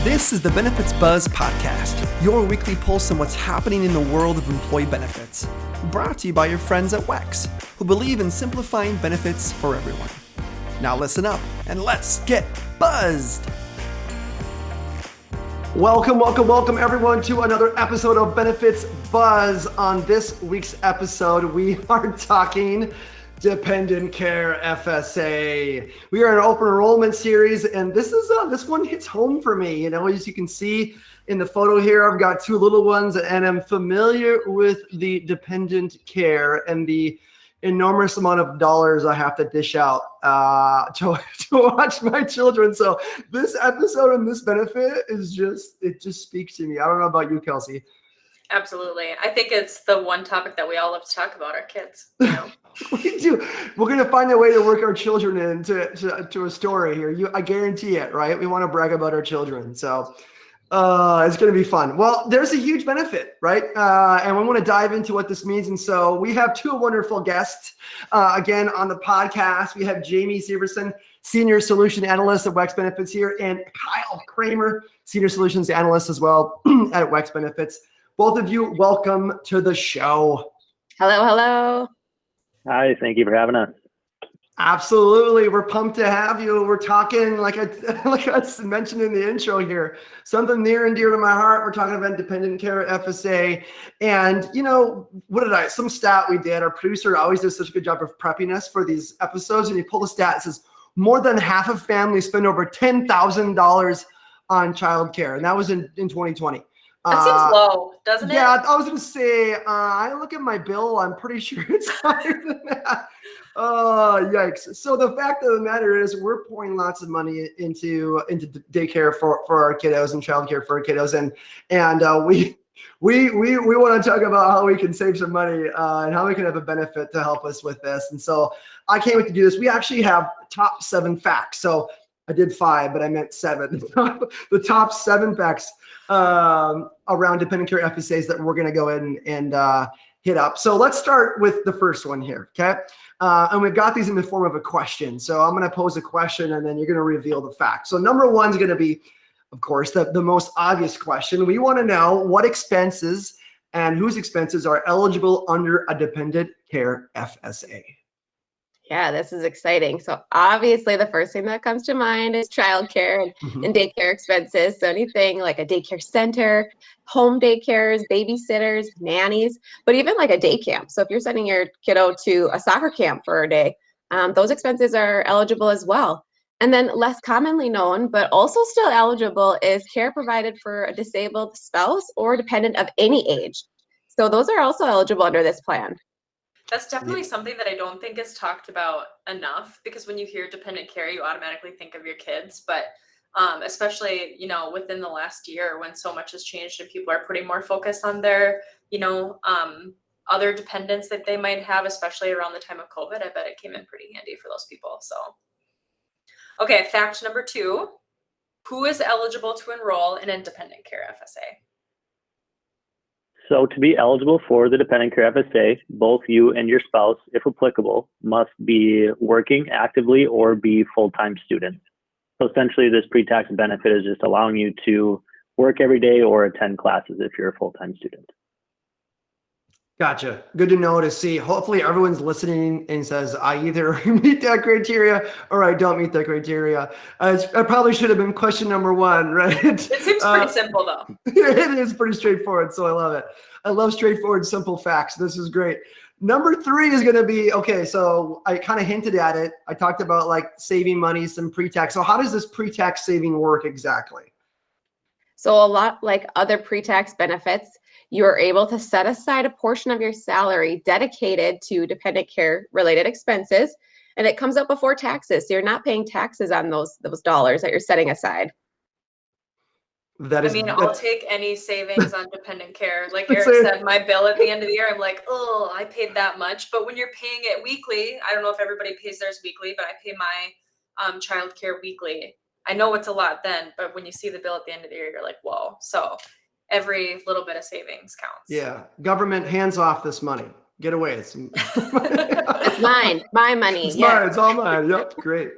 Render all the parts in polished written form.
This is the Benefits Buzz Podcast, your weekly pulse on what's happening in the world of employee benefits. Brought to you by your friends at WEX, who believe in simplifying benefits for everyone. Now listen up and let's get buzzed. Welcome everyone to another episode of Benefits Buzz. On this week's episode, we are talking Dependent Care FSA. We are in an open enrollment series, and this one hits home for me. You know, as you can see in the photo here, I've got two little ones, and I'm familiar with the dependent care and the enormous amount of dollars I have to dish out to watch my children. So this episode and this benefit it just speaks to me. I don't know about you, Kelsey. Absolutely. I think it's the one topic that we all love to talk about, our kids. You know? We do. We're going to find a way to work our children into a story here. I guarantee it, right? We want to brag about our children. So it's going to be fun. Well, there's a huge benefit, right? And we want to dive into what this means. And so we have two wonderful guests again on the podcast. We have Jamie Severson, Senior Solution Analyst at WEX Benefits here, and Kyle Kramer, Senior Solutions Analyst as well at WEX Benefits. Both of you, welcome to the show. Hello. Hi, thank you for having us. Absolutely. We're pumped to have you. We're talking, like I mentioned in the intro here, something near and dear to my heart. We're talking about Dependent Care FSA. And, you know, some stat we did, our producer always does such a good job of prepping us for these episodes. And you pull the stat, it says more than half of families spend over $10,000 on childcare. And that was in 2020. That seems low, doesn't it? Yeah, I was going to say, I look at my bill, I'm pretty sure it's higher than that. Oh, yikes. So the fact of the matter is we're pouring lots of money into daycare for our kiddos and childcare for our kiddos. And we want to talk about how we can save some money and how we can have a benefit to help us with this. And so I can't wait to do this. We actually have top 7 facts. So I did 5, but I meant 7. The top 7 facts around dependent care FSAs that we're going to go ahead and hit up. So let's start with the first one here, okay? And we've got these in the form of a question. So I'm going to pose a question, and then you're going to reveal the fact. So number 1 is going to be, of course, the most obvious question. We want to know what expenses and whose expenses are eligible under a dependent care FSA. Yeah, this is exciting. So obviously the first thing that comes to mind is childcare and daycare expenses. So anything like a daycare center, home daycares, babysitters, nannies, but even like a day camp. So if you're sending your kiddo to a soccer camp for a day, those expenses are eligible as well. And then less commonly known, but also still eligible, is care provided for a disabled spouse or dependent of any age. So those are also eligible under this plan. That's definitely something that I don't think is talked about enough, because when you hear dependent care, you automatically think of your kids. But especially, you know, within the last year when so much has changed and people are putting more focus on their, you know, other dependents that they might have, especially around the time of COVID, I bet it came in pretty handy for those people. So, okay, fact number 2, who is eligible to enroll in a dependent care FSA? So to be eligible for the Dependent Care FSA, both you and your spouse, if applicable, must be working actively or be full-time students. So essentially this pre-tax benefit is just allowing you to work every day or attend classes if you're a full-time student. Gotcha. Good to know, to see. Hopefully everyone's listening and says, I either meet that criteria or I don't meet that criteria. I probably should have been question number 1, right? It seems pretty simple though. It is pretty straightforward, so I love it. I love straightforward, simple facts. This is great. Number 3 is going to be, okay, so I kind of hinted at it. I talked about like saving money, some pre-tax. So how does this pre-tax saving work exactly? So a lot like other pre-tax benefits, you're able to set aside a portion of your salary dedicated to dependent care related expenses, and it comes up before taxes. So you're not paying taxes on those dollars that you're setting aside. I'll take any savings on dependent care. Like Eric said, my bill at the end of the year, I'm like, oh, I paid that much. But when you're paying it weekly, I don't know if everybody pays theirs weekly, but I pay my childcare weekly. I know it's a lot then, but when you see the bill at the end of the year, you're like, whoa. So every little bit of savings counts. Yeah. Government, hands off this money. Get away. It's mine. My money. It's mine. It's all mine. Yep. Great.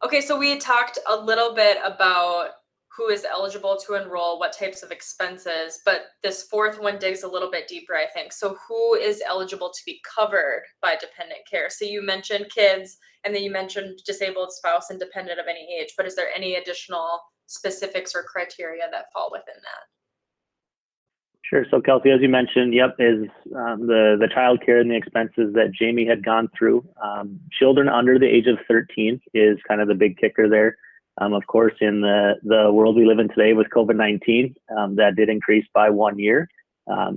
Okay. So we talked a little bit about who is eligible to enroll, what types of expenses, but this fourth one digs a little bit deeper, I think. So who is eligible to be covered by dependent care? So you mentioned kids, and then you mentioned disabled spouse and dependent of any age, but is there any additional specifics or criteria that fall within that? Sure. So Kelsey, as you mentioned, is the child care and the expenses that Jamie had gone through. Children under the age of 13 is kind of the big kicker there. Of course, in the world we live in today with COVID-19, that did increase by 1 year,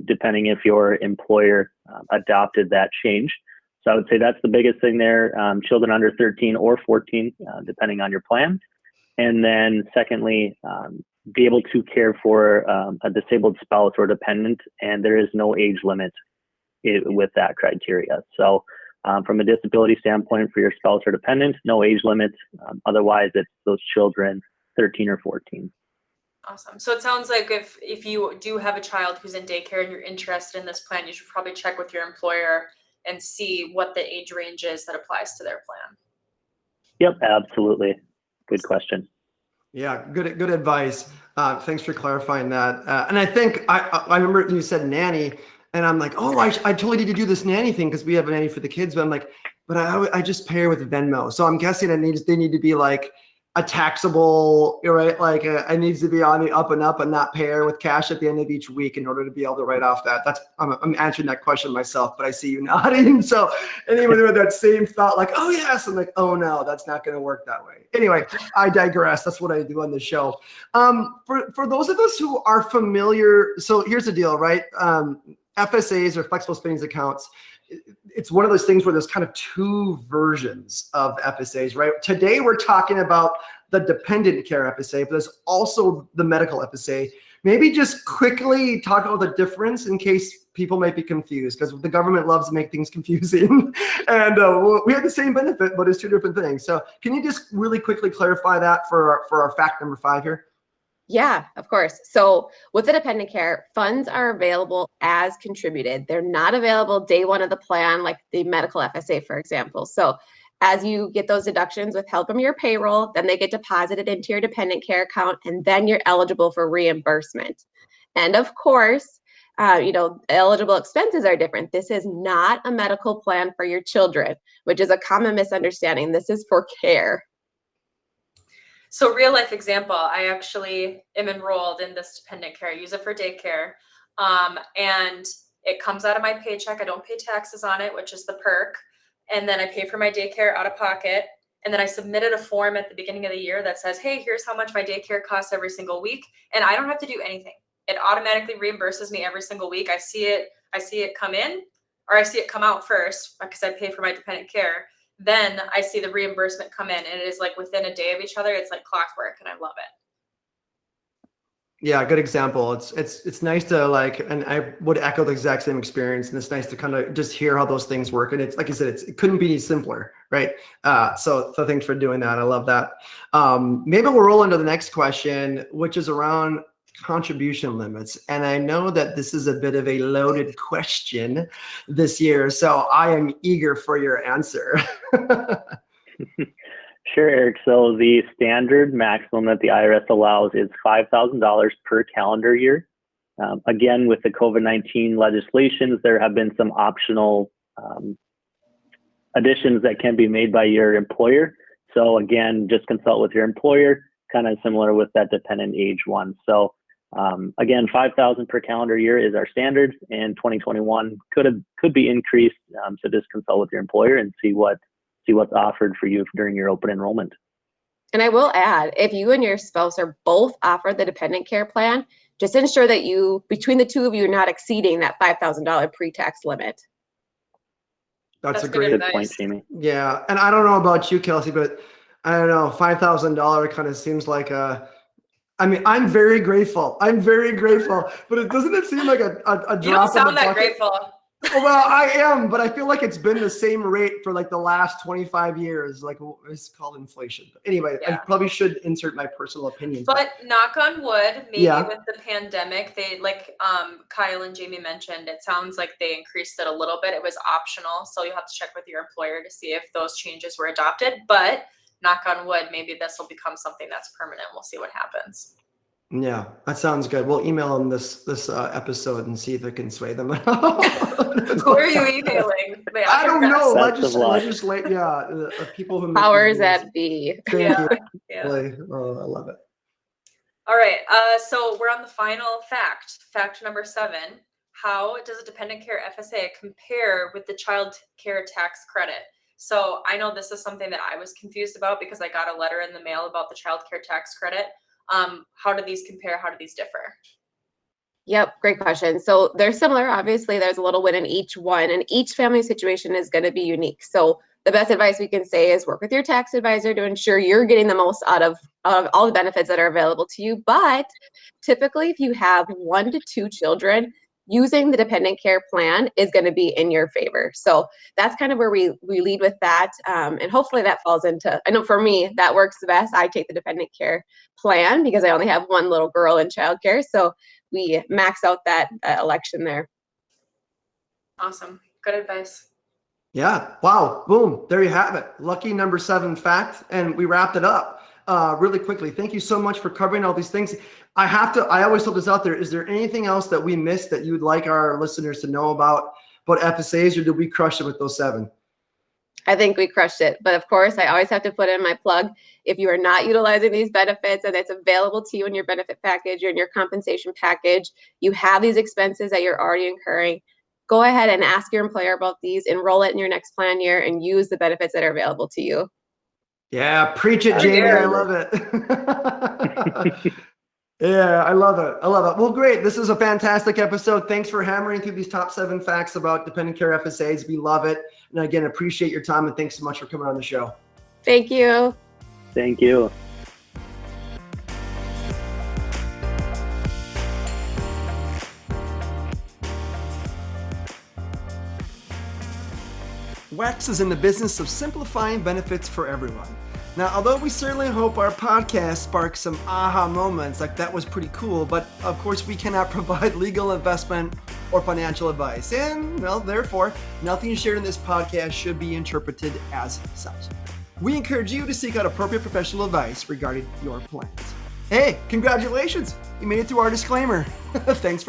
depending if your employer adopted that change. So I would say that's the biggest thing there, children under 13 or 14, depending on your plan. And then secondly, be able to care for a disabled spouse or dependent, and there is no age limit with that criteria. So from a disability standpoint for your spouse or dependent, no age limit. Otherwise, it's those children 13 or 14. Awesome. So it sounds like if you do have a child who's in daycare and you're interested in this plan, you should probably check with your employer and see what the age range is that applies to their plan. Yep, absolutely. Good question. Yeah, good advice. Thanks for clarifying that. And I think I remember you said nanny, and I'm like, oh, I totally need to do this nanny thing because we have a nanny for the kids. But I'm like, but I just pay her with Venmo. So I'm guessing they need to be like a taxable, right? Like it needs to be on the up and up and not pay her with cash at the end of each week in order to be able to write off that. I'm answering that question myself, but I see you nodding. So anyone with that same thought, like, oh yes, I'm like, oh no, that's not going to work that way. Anyway, I digress. That's what I do on the show. For those of us who are familiar, so here's the deal, right? FSAs or flexible spending accounts. It's one of those things where there's kind of two versions of FSAs, right? Today, we're talking about the dependent care FSA, but there's also the medical FSA. Maybe just quickly talk about the difference in case people might be confused, because the government loves to make things confusing. And we have the same benefit, but it's two different things. So can you just really quickly clarify that for our fact number 5 here? Yeah, of course. So with the dependent care, funds are available as contributed. They're not available day one of the plan, like the medical FSA, for example. So as you get those deductions withheld from your payroll, then they get deposited into your dependent care account, and then you're eligible for reimbursement. And of course, eligible expenses are different. This is not a medical plan for your children, which is a common misunderstanding. This is for care. So real life example, I actually am enrolled in this dependent care. I use it for daycare. And it comes out of my paycheck. I don't pay taxes on it, which is the perk. And then I pay for my daycare out of pocket. And then I submitted a form at the beginning of the year that says, hey, here's how much my daycare costs every single week. And I don't have to do anything. It automatically reimburses me every single week. I see it come in, or I see it come out first because I pay for my dependent care. Then I see the reimbursement come in, and it is like within a day of each other. It's like clockwork, and I love it. Yeah, good example. It's nice to and I would echo the exact same experience, and it's nice to kind of just hear how those things work. And it's like I said, it couldn't be simpler, right? So thanks for doing that. I love that. Maybe we'll roll into the next question, which is around contribution limits. And I know that this is a bit of a loaded question this year, so I am eager for your answer. Sure, Eric. So the standard maximum that the IRS allows is $5,000 per calendar year. Again, with the COVID-19 legislations, there have been some optional additions that can be made by your employer. So again, just consult with your employer, kind of similar with that dependent age one. So again, $5,000 per calendar year is our standard, and 2021 could be increased. So just consult with your employer and see what's offered for you during your open enrollment. And I will add, if you and your spouse are both offered the dependent care plan, just ensure that between the two of you, are not exceeding that $5,000 pre-tax limit. That's a great point, Jamie. Yeah, and I don't know about you, Kelsey, but I don't know, $5,000 kind of seems like I'm very grateful. I'm very grateful, but doesn't it seem like a drop You don't in sound the that bucket? grateful. Well, I am, but I feel like it's been the same rate for like the last 25 years. Like it's called inflation. But anyway, Yeah. I probably should insert my personal opinions. But knock on wood, maybe Yeah. with the pandemic, they Kyle and Jamie mentioned, it sounds like they increased it a little bit. It was optional, so you'll have to check with your employer to see if those changes were adopted. But knock on wood, maybe this will become something that's permanent. We'll see what happens. Yeah, that sounds good. We'll email them this episode and see if it can sway them. Who Who are you emailing? The I don't know. Best of luck. Legislate. Yeah, people who make Powers these rules. that be. Thank you. Yeah. Really. Oh, I love it. All right. So we're on the final fact. Fact number 7. How does a dependent care FSA compare with the child care tax credit? So I know this is something that I was confused about because I got a letter in the mail about the child care tax credit. How do these compare? How do these differ? Yep, great question. So they're similar. Obviously, there's a little win in each one, and each family situation is going to be unique. So the best advice we can say is work with your tax advisor to ensure you're getting the most out of all the benefits that are available to you. But typically, if you have 1 to 2 children, using the dependent care plan is going to be in your favor. So that's kind of where we lead with that. And hopefully that falls into, I know for me, that works the best. I take the dependent care plan because I only have 1 little girl in childcare. So we max out that election there. Awesome. Good advice. Yeah. Wow. Boom. There you have it. Lucky number 7 fact. And we wrapped it up really quickly. Thank you so much for covering all these things. I always throw this out there. Is there anything else that we missed that you would like our listeners to know about FSAs, or did we crush it with those 7? I think we crushed it. But of course, I always have to put in my plug. If you are not utilizing these benefits and it's available to you in your benefit package or in your compensation package, you have these expenses that you're already incurring, go ahead and ask your employer about these, enroll it in your next plan year, and use the benefits that are available to you. Yeah. Preach it, Jamie. I love it. Yeah, I love it. I love it. Well, great. This is a fantastic episode. Thanks for hammering through these top 7 facts about dependent care FSAs. We love it. And again, appreciate your time, and thanks so much for coming on the show. Thank you. Thank you. WEX is in the business of simplifying benefits for everyone. Now, although we certainly hope our podcast sparks some aha moments, like that was pretty cool, but of course we cannot provide legal, investment, or financial advice. And, well, therefore, nothing shared in this podcast should be interpreted as such. We encourage you to seek out appropriate professional advice regarding your plans. Hey, congratulations! You made it through our disclaimer. Thanks for